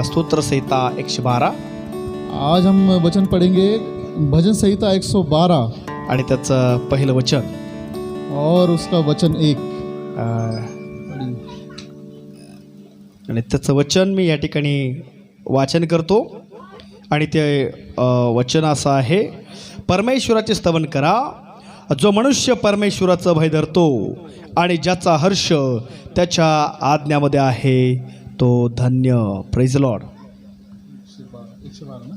स्तोत्र संहिता 112 आज हम वचन पढ़ेंगे भजन संहिता 112 आणि त्याचं पहिलं वचन और उसका वचन 1। आणि त्याचं वचन मी या ठिकाणी वाचन करतो आणि ते वचन असं आहे, परमेश्वराचे स्तवन करा, जो मनुष्य परमेश्वराचं भय धरतो आणि ज्याचा हर्ष त्याच्या आज्ञामध्ये आहे तो धन्य। Praise Lord.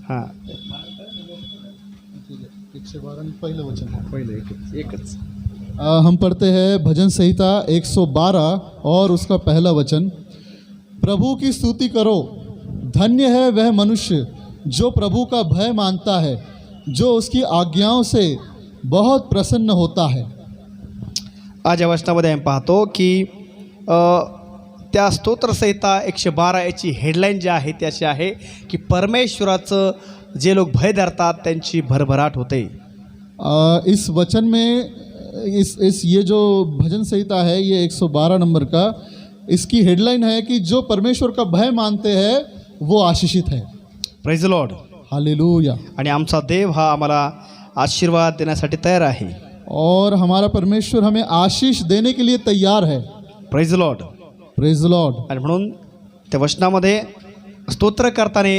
हां, 112 पहिलं वचन पहिलं एकच हम पढ़ते हैं भजन संहिता 112 और उसका पहला वचन। प्रभु की स्तुति करो, धन्य है वह मनुष्य जो प्रभु का भय मानता है, जो उसकी आज्ञाओं से बहुत प्रसन्न होता है। आज या वचनामध्ये आम्ही पाहतो की त्या स्तोत्रसंहिता 112 याची हेडलाईन जी आहे ती अशी आहे की परमेश्वराचं जे लोक भय धरतात त्यांची भरभराट होते। इस वचन में इस ये जो भजन संहिता है ये 112 नंबर का, इसकी हेडलाइन है कि जो परमेश्वर का भय मानते हैं वो आशीषित है। Praise Lord, hallelujah. आणि आमचा देव हा आम्हाला आशीर्वाद देण्यासाठी तयार आहे और हमारा परमेश्वर हमें आशीष देने के लिए तैयार है। Praise Lord, praise Lord. आणि म्हणून त्या वचनामध्ये स्तोत्र करताना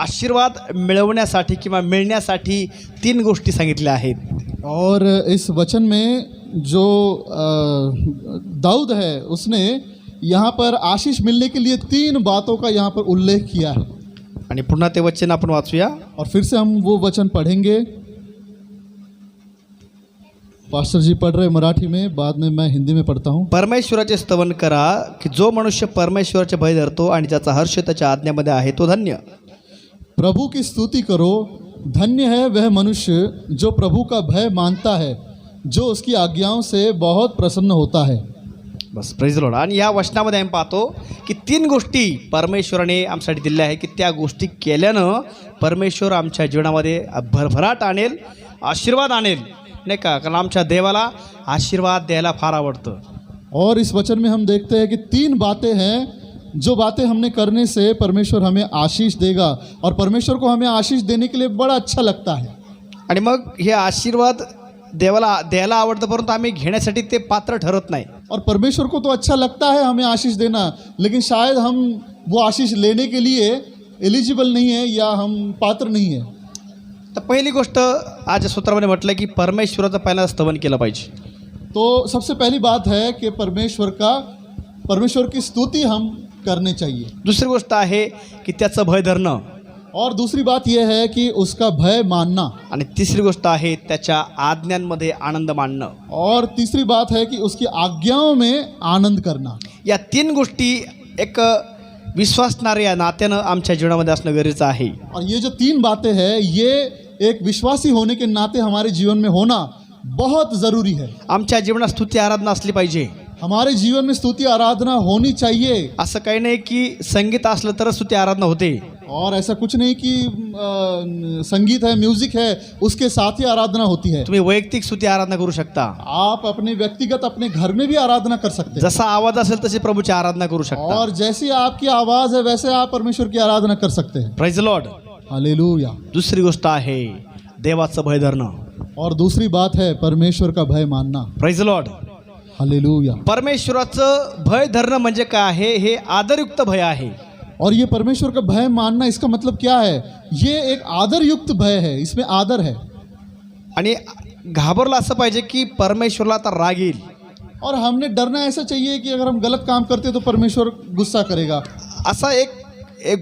आशीर्वाद मिळवण्यासाठी किंवा मिळण्यासाठी 3 गोष्टी सांगितल्या आहेत। और इस वचन में जो दाऊद है उसने यहाँ पर आशीष मिलने के लिए 3 बातों का यहाँ पर उल्लेख किया है। आणि पुन्हा ते वचन आपण वाचूया और फिर से हम वो वचन पढ़ेंगे। पास्टर जी पढ़ रहे मराठी में, बाद में मैं हिंदी में पढ़ता हूँ। परमेश्वराचे स्तवन करा की जो मनुष्य परमेश्वराचे भय धरतो आणि ज्याचा हर्ष त्याच्या आज्ञामध्ये आहे तो धन्य। प्रभु की स्तुति करो, धन्य है वह मनुष्य जो प्रभु का भय मानता है, जो उसकी आज्ञाओं से बहुत प्रसन्न होता है। बस, प्रेज लॉर्ड। आणि या वचनामध्ये आम्ही पाहतो की 3 गोष्टी परमेश्वराने आमच्यासाठी दिल्या आहेत की त्या गोष्टी केल्यानं परमेश्वर आमच्या जीवनामध्ये भरभराट आणेल, आशीर्वाद आणेल, नाही का? कारण आमच्या देवाला आशीर्वाद द्यायला फार आवडतं। और इस वचन में हम देखते हैं कि 3 बातें हैं, जो बातें हमने करने से परमेश्वर हमें आशीष देगा और परमेश्वर को हमें आशीष देने के लिए बड़ा अच्छा लगता है। आणि मग हे आशीर्वाद देवाला द्यायला आवडतं, परंतु आम्ही घेण्यासाठी ते पात्र ठरत नाही। और परमेश्वर को तो अच्छा लगता है हमें आशीष देना, लेकिन शायद हम वो आशीष लेने के लिए एलिजिबल नहीं है या हम पात्र नहीं है। तर पहिली गोष्ट आज सूत्रामध्ये म्हटलं की परमेश्वराचं पहिला स्तवन केलं पाहिजे। तो सबसे पहली बात है कि परमेश्वर की स्तुति हम करने चाहिए। दुसरी गोष्ट आहे की त्याचं भय धरणं, और दूसरी बात यह है कि उसका भय मानना, आणि तिसरी गोष्ट आहे त्याच्या आज्ञांमध्ये आनंद मानणं, और तीसरी बात है कि उसकी आज्ञाओं में आनंद करना। या 3 गोष्टी एक विश्वासणाऱ्या या नात्यानं आमच्या जीवनामध्ये असणं गरजेचं आहे। और ये जो 3 बातें हैं ये एक विश्वासी होने के नाते हमारे जीवन में होना बहुत ज़रूरी है। आमच्या जीवनात स्तुती आराधना असली पाहिजे। हमारे जीवन में स्तुति आराधना होनी चाहिए। असं काही नाही की संगीत असलं तरच स्तुती आराधना होते, और ऐसा कुछ नहीं कि संगीत है, म्यूजिक है, उसके साथ ही आराधना होती है। तुम्ही वैयक्तिक स्तुती आराधना करू शकता, आप अपने व्यक्तिगत अपने घर में भी आराधना कर सकते हैं। जसा आवाज असेल तशी प्रभूची आराधना करू शकता। और जैसी आपकी आवाज़ है वैसे आप परमेश्वर की आराधना कर सकते हैं। Praise Lord, hallelujah. दुसरी गोष्ट आहे देवाचं भय धरणं, और दूसरी बात है परमेश्वर का भय मानना। Praise Lord, hallelujah. परमेश्वराचं भय धरणं म्हणजे काय आहे? हे आदरयुक्त भय आहे। और ये परमेश्वर का भय मानना, इसका मतलब क्या है? ये एक आदरयुक्त भय है, इसमें आदर है। आणि घाबरला असं पाहिजे की परमेश्वरला आता राग येईल। और हमने डरना ऐसा चाहिए कि अगर हम गलत काम करते तो परमेश्वर गुस्सा करेगा। असा एक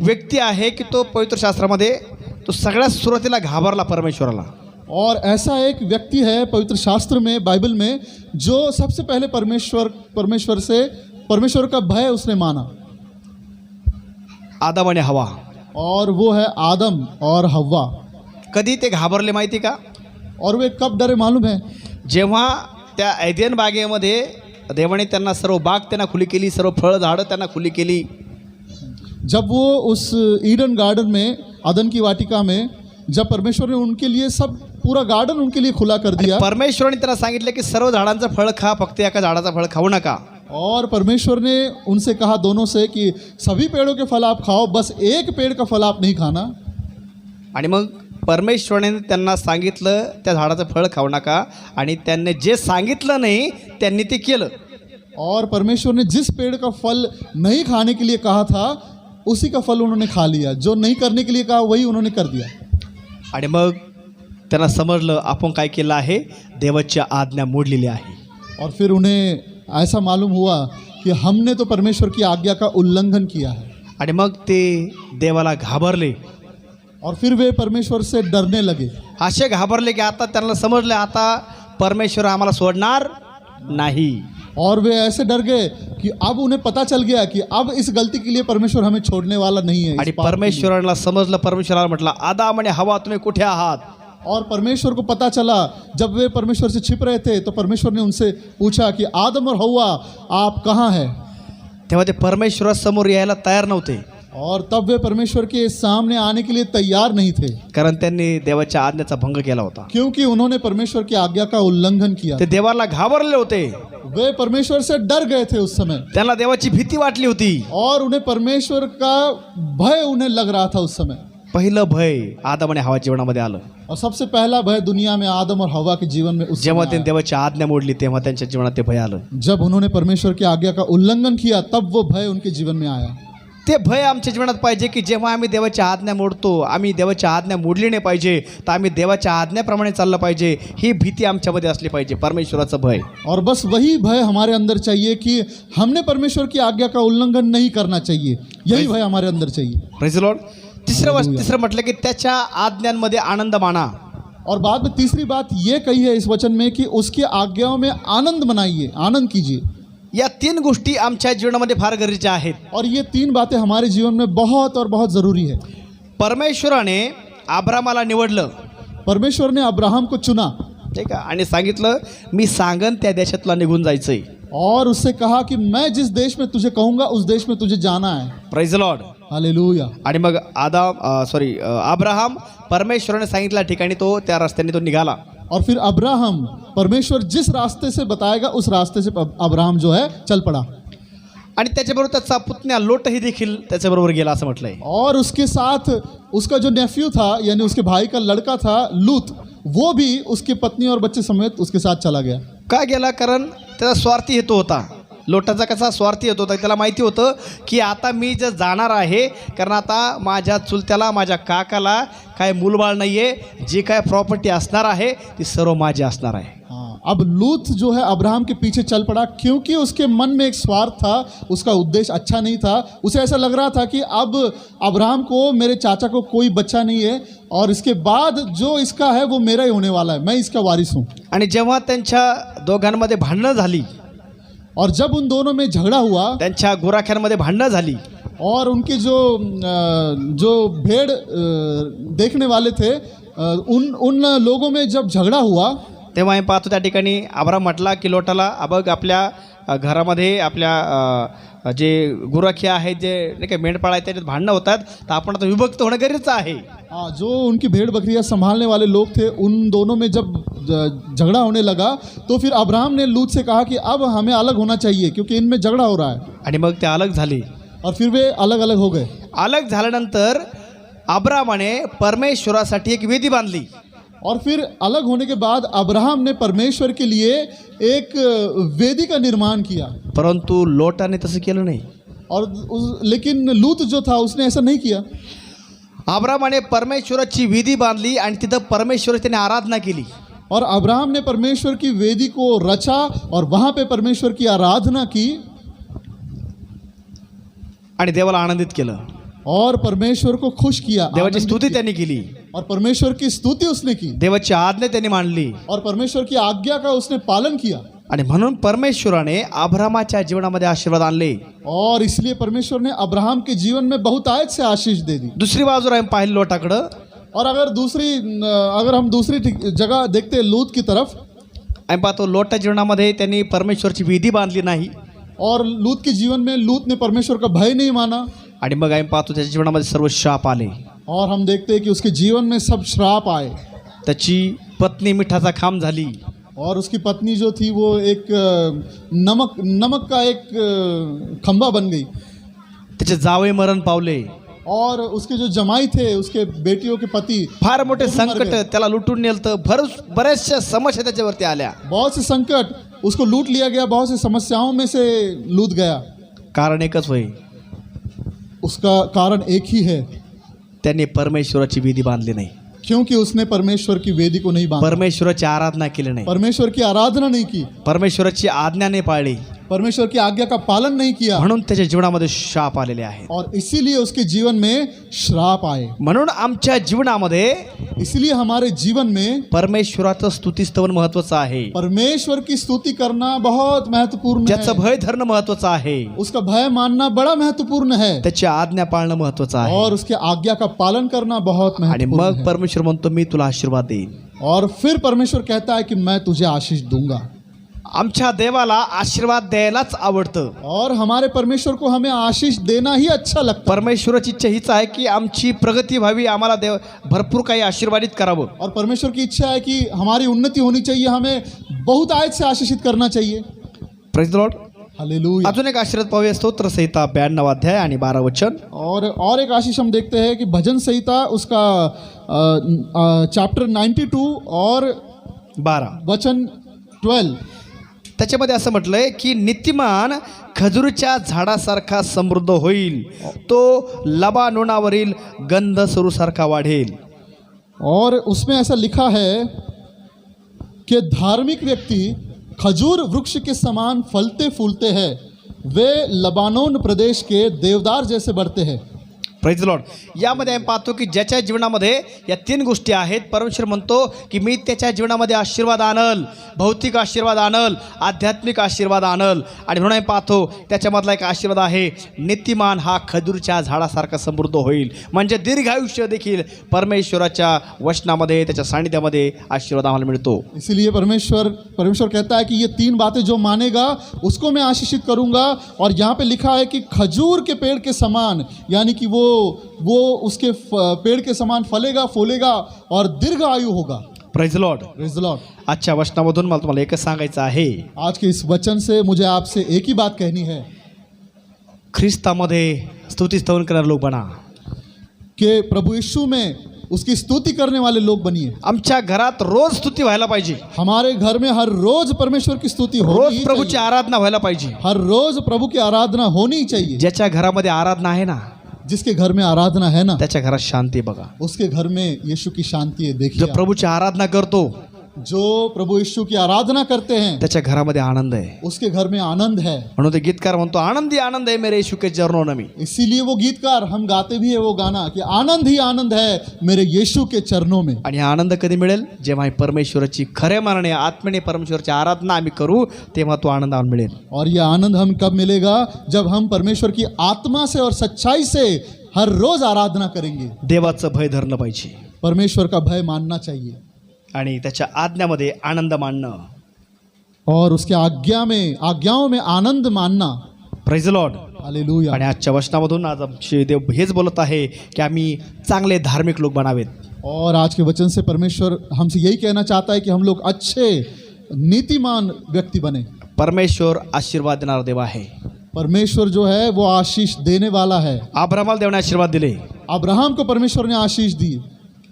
व्यक्ती आहे की तो पवित्र शास्त्रामध्ये तो सगळ्यात सुरुवातीला घाबरला परमेश्वराला। और ऐसा एक व्यक्ति है पवित्र शास्त्र में, बाइबल में, जो सबसे पहले परमेश्वर का भय उसने माना। आदम आणि हवा। और वो है आदम और हव्वा। कधी ते घाबरले माहिती का? और वे कब डरे मालूम है? जेव्हा त्या एदेन बागेमध्ये देवाने त्यांना सर्व बाग त्यांना खुली केली, सर्व फळ झाडं त्यांना खुली केली। जब वो उस ईडन गार्डन में, आदन की वाटिका में, जब परमेश्वर ने उनके लिए सब पूरा गार्डन उनके लिए खुला कर दिया। परमेश्वराने त्यांना सांगितलं की सर्व झाडांचं फळ खा, फक्त एका झाडाचं फळ खाऊ नका। और परमेश्वर ने उनसे कहा दोनों से कि सभी पेड़ों के फल आप खाओ, बस एक पेड़ का फल आप नहीं खाना। आणि मग परमेश्वराने त्यांना सांगितलं त्या झाडाचं फळ खाऊ नका, आणि त्यांनी जे सांगितलं नाही त्यांनी ते केलं. और परमेश्वर ने जिस पेड़ का फल नहीं खाने के लिए कहा था उसी का फल उन्होंने खा लिया, जो नहीं करने के लिए कहा वही उन्होंने कर दिया. आणि मग त्यांना समजलं आपण काय केलं आहे, देवाच्या आज्ञा मोडलेल्या आहे. और फिर उन्हें ऐसा मालूम हुआ कि हमने तो परमेश्वर की आज्ञा का उल्लंघन किया है. आणि मग ते देवाला घाबरले. और फिर वे परमेश्वर से डरने लगे. असे घाबरले की आता त्यांना समजले आता परमेश्वर आम्हाला सोडणार नाही. और वे ऐसे डर गए कि अब उन्हें पता चल गया कि अब इस गलती के लिए परमेश्वर हमें छोड़ने वाला नहीं है. आणि परमेश्वराला समजलं, परमेश्वराला म्हटलं आदाम आणि हवा तुम्ही कुठे आहात. और परमेश्वर को पता चला जब वे परमेश्वर से छिप रहे थे तो परमेश्वर ने उनसे पूछा कि आदम और हव्वा आप कहाँ हैं. तेव्हा ते परमेश्वरासमोर यायला तयार नव्हते, और तब वे परमेश्वर के सामने आने के लिए तैयार नहीं थे, कारण त्यांनी देवाच्या आज्ञेचा भंग केला होता. क्योंकि उन्होंने परमेश्वर की आज्ञा का उल्लंघन किया. ते देवाला घाबरले होते, वे परमेश्वर से डर गए थे उस समय, त्यांना देवाची भीती वाटली होती. और उन्हें परमेश्वर का भय उन्हें लग रहा था उस समय. पहिलं भय आदम आणि हवा जीवनामध्ये आलं और सबसे पहला भय दुनिया में आदम और हवा के जीवन में उस जेव्हा समय त्यांनी देवाची आज्ञा मोडली, तेव्हा त्यांच्या जीवनात ते भय आलं. जब उन्होंने परमेश्वर की आज्ञा का उल्लंघन किया तब वो भय उनके जीवन में आया. ते भय आमच्या जीवनात पाहिजे की जेव्हा आम्ही देवाची आज्ञा मोडतो, आम्ही देवाची आज्ञा मोडली नाही पाहिजे, तर आम्ही देवाच्या आज्ञेप्रमाणे चाललं पाहिजे, ही भीती आमच्यामध्ये असली पाहिजे, परमेश्वराचं भय. और बस वही भय हमारे अंदर चाहिए कि हमने परमेश्वर की आज्ञा का उल्लंघन नहीं करना चाहिए. यही भय हमारे अंदर चाहिए. Praise the Lord. तिसरं म्हटलं की त्याच्या आज्ञांमध्ये आनंद माना. और बाद में तीसरी बात ये कही है इस वचन में कि उसकी आज्ञाओं में आनंद मनाइए, आनंद कीजिए. या तीन गोष्टी आमच्या जीवनामध्ये फार गरजेच्या आहेत. और ये तीन बातें हमारे जीवन में बहुत और बहुत ज़रूरी है. परमेश्वराने अब्रामाला निवडलं, परमेश्वर ने अब्राहम को चुना, ठीक आहे, आणि सांगितलं मी सांगन त्या देशात तुला निघून जायचंय. और उससे कहा कि मैं जिस देश में तुझे कहूँगा उस देश में तुझे जाना है. Praise the Lord. हालेलुया. आणि मग अब्राहम परमेश्वराने सांगितल्या ठिकाणी तो त्या रस्त्याने तो निघाला. और फिर अब्राहम परमेश्वर जिस रास्ते से बताएगा उस रास्ते से अब्राहम जो है चल पड़ा. आणि त्याच्याबरोबर त्याचा पुतण्या लोटही देखील त्याच्याबरोबर गेला असं म्हटलंय. और उसके साथ उसका जो नेफ्यू था यानी उसके भाई का लड़का था लूत, वो भी उसकी पत्नी और बच्चे समेत उसके साथ चला गया. का गेला? कारण त्याचा स्वार्थी हेतू होता. लोटाचा कसा स्वार्थी हेतू होता, त्याला माहिती होतं की आता मी जर जाणार आहे, कारण आता माझ्या चुलत्याला माझ्या काकाला काय मूलबाळ नाही आहे, जी काय प्रॉपर्टी असणार आहे ती सर्व माझी असणार आहे. अब लूत जो है अब्राहम के पीछे चल पड़ा क्योंकि उसके मन में एक स्वार्थ था, उसका उद्देश्य अच्छा नहीं था. उसे ऐसा लग रहा था कि अब अब्राहम को, मेरे चाचा को कोई बच्चा नहीं है और इसके बाद जो इसका है वो मेरा ही होने वाला है, मैं इसका वारिस हूँ. आणि जेव्हा त्यांच्या दोघांमध्ये भांडणं झाली, और जब उन दोनों में झगड़ा हुआ, त्यांच्या गुराख्यांमध्ये भांडणं झाली, और उनके जो भेड़ देखने वाले थे उन लोगों में जब झगड़ा हुआ, तेव्हा आम्ही पाहतो त्या ठिकाणी अब्राम म्हटला की लोटाला, अबग आपल्या घरामध्ये आपल्या जे गुराखी आहेत, जे नाही का मेंढपाळ आहेत, त्याच्यात भांडणं होतात, तर आपण आता विभक्त होणं गरजेचं आहे. जो उनकी भेड़ बकरियां संभालने वाले लोग थे उन दोनों में जब झगड़ा होने लगा तो फिर अब्राहम ने लूत से कहा कि अब हमें अलग होना चाहिए क्योंकि इनमें झगड़ा हो रहा है. आणि मग ते अलग झाले. और फिर वे अलग अलग हो गए. अलग झाल्यानंतर अब्रामाने परमेश्वरासाठी एक वेदी बांधली. और फिर अलग होने के बाद अब्राहम ने परमेश्वर के लिए एक वेदी का निर्माण किया. परंतु लोटाने तसं केलं नाही. और लेकिन लूत जो था उसने ऐसा नहीं किया. अब्रामाने परमेश्वराची वेदी बांधली आणि तिथं परमेश्वराची त्याने आराधना केली. और अब्राहम ने परमेश्वर की वेदी को रचा और वहाँ पे परमेश्वर की आराधना की आणि देवाला आनंदित केलं. और परमेश्वर को खुश किया. देवाची स्तुती त्यांनी केली. और परमेश्वर की स्तुति उसने की. देवाची आज्ञा त्यांनी मानली. और परमेश्वर की आज्ञा का उसने पालन किया. आणि म्हणून परमेश्वराने अब्रामाच्या जीवनामध्ये आशीर्वाद आणले. और इसलिए परमेश्वर ने अब्राहम के जीवन में बहुतायत से आशीष दे दी. दुसरी बाजूला आम्ही पाहिलं लोटाकडं. और अगर हम दूसरी जगह देखते लूत की तरफ, आम्ही पाहतो लोटा जीवनामध्ये त्यांनी परमेश्वरची वेदी बांधली नाही. और लूत के जीवन में लूत ने परमेश्वर का भय नहीं माना. आणि मग आम्ही पाहतो त्याच्या जीवनामध्ये सर्व शाप आले. और हम देखते हैं कि उसके जीवन में सब श्राप आए. त्याची पत्नी मिठाचा खांब झाली. और उसकी पत्नी जो थी वो एक नमक का एक खंबा बन गई। त्याचे जावई मरण पावले, और उसके जो जमाई थे, उसके बेटियों के पति, फार मोठे दोघं मर संकट गए। त्याला लुटून नेलतं, बऱ्याचशा समस्या त्याच्यावरती आल्या. बहुत से संकट उसको लूट लिया गया, बहुत सी समस्याओं में से लूट गया। कारण एकच होय, उसका कारण एक ही है, त्यांनी परमेश्वराची विधी बांधली नाही, क्योंकि उसने परमेश्वर की वेदी को नहीं बांधा, परमेश्वराची आराधना केली नाही, परमेश्वर की आराधना नहीं की, परमेश्वराची आज्ञा नाही पाळली, परमेश्वर की आज्ञा का पालन नहीं किया, म्हणून त्याच्या जीवनामध्ये शाप आलेले आहेत. और इसीलिए उसके जीवन में श्राप आए। म्हणून आमच्या जीवनामध्ये इसलिए हमारे जीवन में परमेश्वराचं स्तुतिस्तवन महत्वाचं आहे, परमेश्वर की स्तुति करना बहुत महत्वपूर्ण त्याचं है, भय धरणं महत्वाचं आहे, उसका भय मानना बड़ा महत्वपूर्ण है, त्याची आज्ञा पाळणं महत्वाचं आहे. और उसके आज्ञा का पालन करना बहुत आणि महत्वपूर्ण मग है। परमेश्वर म्हणतो मी तुला आशीर्वाद देईन. और फिर परमेश्वर कहता है कि मैं तुझे आशीष दूंगा। आमच्या देवाला आशीर्वाद द्यायलाच आवडतं. और हमारे परमेश्वर को हमें आशीष देना ही अच्छा लगता है। परमेश्वराची इच्छा हीच आहे की आमची प्रगती व्हावी, आम्हाला देव भरपूर काही आशीर्वादित करावं. और परमेश्वर की इच्छा है कि हमारी उन्नति होनी चाहिए, हमें बहुत आयत से आशीषित करना चाहिए। Praise the Lord. हालेलुया। अजून एक आशीर्वाद पाहूया, स्तोत्र संहिता 92 अध्याय आणि 12 वचन. और एक आशीष हम देखते हैं कि भजन संहिता उसका चैप्टर 92 और 12 वचन 12, त्याच्यामध्ये असं म्हटलंय की नीतिमान खजुरीच्या झाडासारखा समृद्ध होईल, तो लबानोनावरील गंध सरूसारखा वाढेल. और उसमें ऐसा लिखा है कि धार्मिक व्यक्ति खजूर वृक्ष के समान फलते फूलते हैं, वे लबानोन प्रदेश के देवदार जैसे बढ़ते हैं। Praise Lord. यामध्ये आम्ही पाहतो की ज्याच्या जीवनामध्ये या 3 गोष्टी आहेत, परमेश्वर म्हणतो की मी त्याच्या जीवनामध्ये आशीर्वाद आणल, भौतिक आशीर्वाद आणल, आध्यात्मिक आशीर्वाद आणल. आणि म्हणून आम्ही पाहतो त्याच्यामधला एक आशीर्वाद आहे, नीतिमान हा खजूरच्या झाडासारखा समृद्ध होईल. म्हणजे दीर्घायुष्य देखील परमेश्वराच्या वचनामध्ये, त्याच्या सानिध्यामध्ये आशीर्वाद आम्हाला मिळतो. इसीलिए परमेश्वर कहता है कि ये 3 बातें जो मानेगा उसको मैं आशीषित करूंगा। और यहाँ पे लिखा है कि खजूर के पेड़ के समान, यानी कि वो उसके पेड़ के समान फलेगा, फूलेगा और दीर्घ आयु होगा। Praise Lord. Praise the Lord. आजच्या वचनामधून मला तुम्हाला एकच सांगायचं आहे, आज के इस वचन से मुझे आपसे एक ही बात कहनी है ख्रिस्तामध्ये स्तुतिस्तवन करणारे लोक बना. कि प्रभु यीशु में उसकी स्तुति करने वाले लोग बनिए। आमच्या घरात रोज स्तुती व्हायला पाहिजे, हमारे घर में हर रोज परमेश्वर की स्तुति होनी रोज ही प्रभूची चाहिए। आराधना व्हायला पाहिजे. हर रोज प्रभु की आराधना होनी ही चाहिए। ज्याच्या घरामध्ये आराधना आहे ना, जिसके घर में आराधना है ना, त्याच्या घरात शांती बघा. उसके घर में यीशु की शांति है। जो देखिए आप। प्रभूची आराधना करतो जो प्रभु यीशु की आराधना करते हैं त्याच्या घरामध्ये आनंद आहे. उसके घर में आनंद है। म्हणून ते गीतकार म्हणतो, आनंदी आनंद आहे मेरे यीशु के चरणों में. इसीलिए वो गीतकार, हम गाते भी है वो गाना कि आनंद ही आनंद है मेरे यीशु के चरणों में। आणि हा आनंद कधी मिळेल? जेव्हा आम्ही परमेश्वराची खऱ्या मनाने आत्मेने परमेश्वराची आराधना आम्ही करू, तेव्हा तो आनंद आम्हाला मिळेल. और ये आनंद हम कब मिलेगा? जब हम परमेश्वर की आत्मा से और सच्चाई से हर रोज आराधना करेंगे। देवाचं भय धरलं पाहिजे परमेश्वर का भय मानना चाहिए आणि त्याच्या आज्ञामध्ये आनंद मानणं. और उसके आज्ञाओं में आनंद मानना। Praise Lord. हालेलुया। आणि आजच्या वचनामधून आज आमचे देव हेच बोलत आहे की आम्ही चांगले धार्मिक लोक बनावेत. और आज के वचन से परमेश्वर हमसे यही कहना चाहता है कि हम लोग अच्छे नीतिमान व्यक्ति बने। परमेश्वर आशीर्वाद देणारा देव आहे. परमेश्वर जो है वो आशीष देने वाला है। अब्राहमाला देवाने आशीर्वाद दिले. अब्राहम को परमेश्वर ने आशीष दी।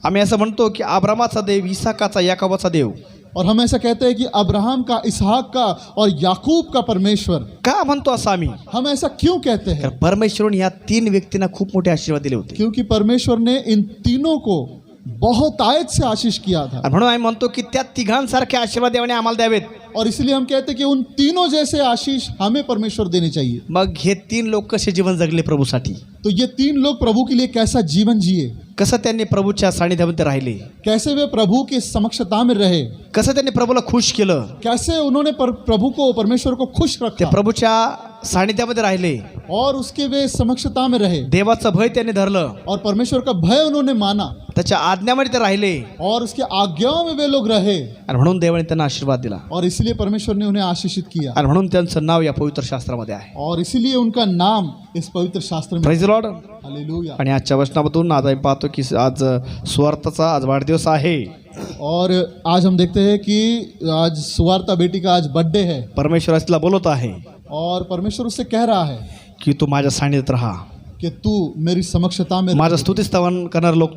आम्ही असं म्हणतो की अब्रामाचा देव, इसाकाचा, याकोबाचा देव. और हम ऐसा कहते हैं कि अब्राहम का, इसहाक का और याकूब का परमेश्वर। का म्हणतो असं आम्ही? हम ऐसा क्यों कहते हैं? कारण परमेश्वराने या 3 व्यक्तींना खूप मोठे आशीर्वाद दिले होते. क्योंकि परमेश्वर ने इन तीनों को बहुत आयत से आशीष किया था। आणि म्हणून आम्ही म्हणतो की त्या तिघांसारखे आशीर्वाद देवाने आम्हाला द्यावेत. और इसलिए हम कहते हैं कि उन तीनों जैसे आशीष हमें परमेश्वर देने चाहिए। मग हे 3 लोक कसे जीवन जगले प्रभूसाठी? तो ये 3 लोग प्रभु के लिए कैसा जीवन जिए, कसं त्यांनी प्रभूच्या सानिध्यामध्ये राहिले, कैसे वे प्रभु की समक्षता में रहे, कसं त्यांनी प्रभूला खुश केलं, कैसे उन्होंने प्रभु को, परमेश्वर को खुश ते रखा। प्रभूच्या सानिध्यामध्ये राहिले, और उसके वे समक्षता में रहे देवाचं भय त्यांनी धरलं, और परमेश्वर का भय उन्होंने माना त्याच्या आज्ञामध्ये ते राहिले और उसके आज्ञाओं में वे लोग रहे, आणि म्हणून देवाने त्यांना आशीर्वाद दिला और इसलिए परमेश्वर ने उन्हें आशीषित किया, आणि म्हणून त्यांचं नाव या पवित्र शास्त्रामध्ये आहे. और इसीलिए उनका नाम इस पवित्र शास्त्र में. Praise Lord. हालेलुया. आणि आजच्या वचनामधून आज आम्ही पाहतो की आज सुवार्थाचा आज वाढदिवस आहे. और आज हम देखते हैं कि आज सुवार्ता बेटी का आज बर्थडे है, परमेश्वर तिला बोलत आहे और परमेश्वर उससे कह रहा है की तू माझ्या सानिध्यात राहा, कि तू मेरी समक्षता में माझं रह, स्तुतिस्तवन करणार लोक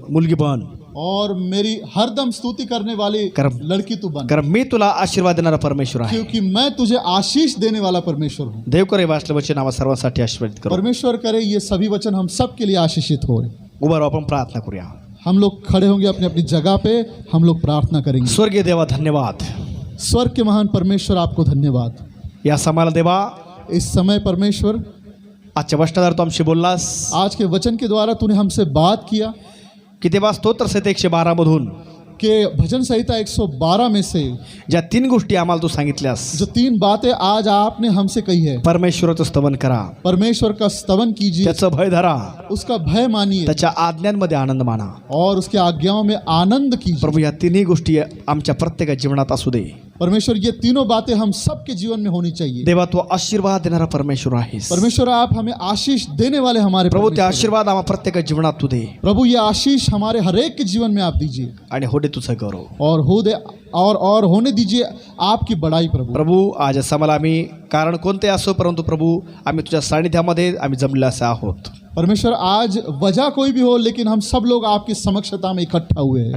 मुलगी बन, और मेरी हरदम स्तुति करने वाली कर्म. लड़की तू बन, कारण मी तुला आशीर्वाद देणारा परमेश्वर आहे. क्योंकि मैं तुझे आशीष देने वाला परमेश्वर हूँ. देव करे वाचलं वचन आम्हा सर्वांसाठी आशीर्वादित करो. परमेश्वर करे ये सभी वचन हम सब के लिए आशीषित हो. उभा राहू, आपण प्रार्थना करूया. हम लोग खड़े होंगे अपनी अपनी जगह पे, हम लोग प्रार्थना करेंगे. स्वर्गीय देवा धन्यवाद. स्वर्ग के महान परमेश्वर आपको धन्यवाद. या समाला देवा इस समय परमेश्वर आजच्या वचनाद्वारे तू आमशी बोललास आज के वचन के द्वारा तूने हमसे बात किया की देवा स्तोत्र संहिता 112 मधून कि भजन संहिता 112 में से ज्या 3 गोष्टी आम्हाला तू सांगितल्यास, जो 3 बातें आज आपने हमसे कही है, परमेश्वराचं स्तवन करा, परमेश्वर का स्तवन कीजिए, त्याचं भय धरा, उसका भय मानिए, त्याच्या आज्ञांमध्ये आनंद माना. और उसके आज्ञाओं में आनंद कीजिए. प्रभू या 3ही गोष्टी आमच्या प्रत्येक जीवनात असू दे. परमेश्वर ये तीनों बातें हम सबके जीवन में होनी चाहिए. देवा तू आशीर्वाद देणारा परमेश्वर आहेस. परमेश्वर आप हमें आशीष देने वाले हमारे प्रभू त्या परमेश्वर हैं. आशीर्वाद आम्हा प्रत्येक जीवनात तू दे प्रभु ये आशीष हमारे हरेक के जीवन में आप दीजिए, आणि होडे तुझं गौरव. और हो दे और होने दीजिए आपकी बड़ाई. प्रभु प्रभू आज समाला आम्ही कारण कोणते असो, परंतु प्रभु आम्ही तुझ्या सानिध्यामध्ये आम्ही जमले असे आहोत. परमेश्वर आज वजह कोई भी हो, लेकिन हम सब लोग आपकी समक्षता में इकट्ठा हुए हैं.